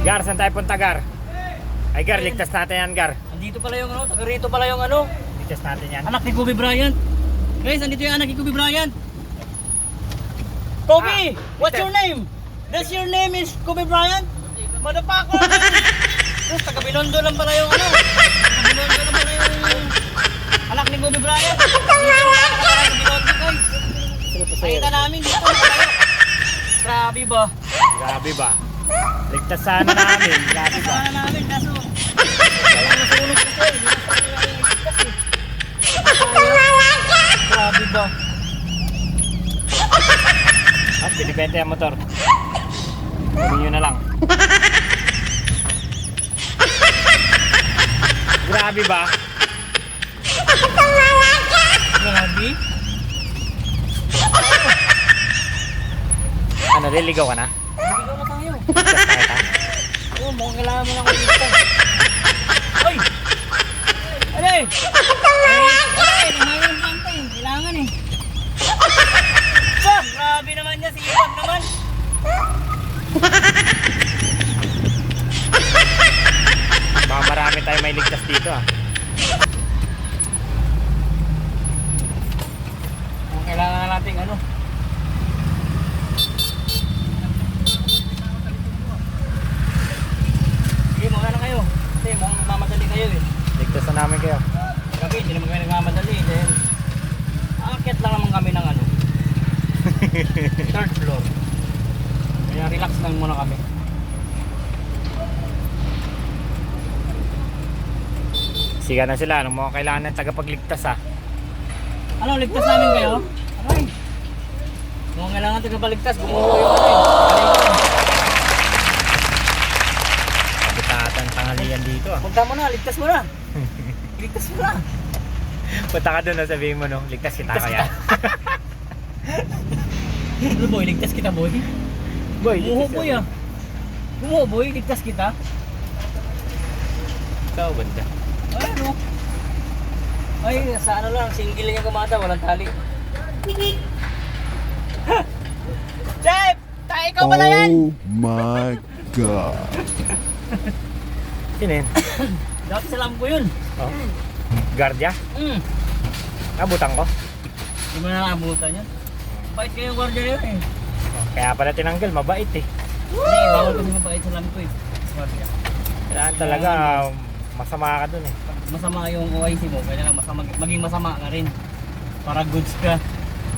Gar, saan tayo punta, Gar? Ay, Gar, ligtas natin yan, Gar. Andito pala yung ano, taga rito pala yung ano, Ligtas natin yan. anak ni Kobe Bryant. Guys, andito yung anak ni Kobe Bryant. Kobe, what's your name? Does your name is Kobe Bryant? Motherfucker! Tapos taga Binondo lang pala yung ano. Taga Binondo lang pala yung anak ni Kobe Bryant. Dito lang pala sa Binondo, guys. Nakita namin dito. Grabe ba? Grabe ba? Ligtas sana namin. Grabe ba? Kasama namin, kaso wala nasunog kasi. Hindi na sa ligtas eh. Grabe ba? Ah, pinibenta yung motor. Sabi nyo na lang. Grabe ba? Grabe? Ano, liligaw ka na? Naligaw na tayo. Ligtas tayo ta? Oo, mukhang kailangan mo lang ulit. Hoy! Alay! Alay! Lumayan ang pantay. Kailangan eh. Grabe naman niya. Sipag naman. Baka marami tayo may ligtas dito ah. Mukhang kailangan na natin ano. Sige, mga na kayo. Kasi mukhang nagmamadali kayo eh. Ligtas na namin kayo. Kami, hindi naman kami nagmamadali. Dahil aakyat lang naman kami ng ano. Third floor. Kaya relax lang muna kami. Siga na sila. Anong mga kailangan ng tagapagligtas ah. Ano, ligtas namin kayo? Aray. Kung kailangan tagapaligtas, gumuho yung ano eh. Kabitatan tanghalian dito ah. Punta mo na, ligtas mo na. Ligtas mo na. Punta ka doon na sabihin mo no. Ligtas kita Ligtas kaya. Ano boy, ligtas kita boy. Boy, Gumuho ligtas boy ka. ah. Gumuho boy, ligtas kita. Ikaw banda. Ay ano? Ay, sa ano lang, single niya kumata, walang tali. Chef! Tayo ikaw pala yan! Oh my God. Sino yun? Dati sa lamp ko yun. Oh. Guardia? Abutan ko. Hindi mo na nakabutan yan. Bait kayo yung guardia yun eh. Oh, kaya pala tinanggal, mabait eh. Hindi, bawal kasi mabait sa lamp ko eh. Guardia. Kailangan talaga masama ka dun eh. Masama yung OIC mo, kailangan maging masama ka rin. Para goods ka.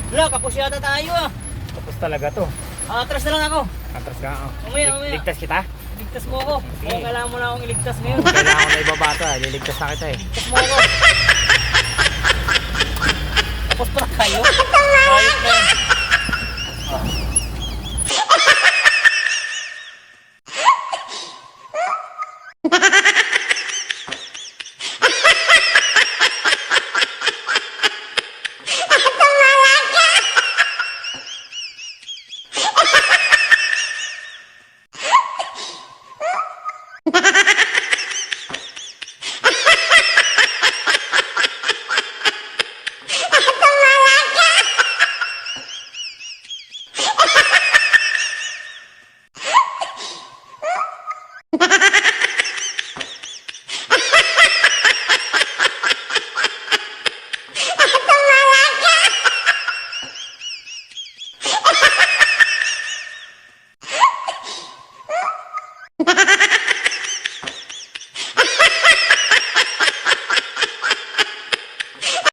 Wala, kapos yata tayo ah. Tapos talaga to. Atras na lang ako. Atras ka. Oh. Mamaya, mamaya. Ligtas kita? Ligtas mo ako. Sige. Kung kailangan mo na akong iligtas ngayon. Kailangan ko na ibabata. Liligtas na kita eh. Ligtas mo ako. Tapos pala kayo. Ayos na yan. Ha ha ha!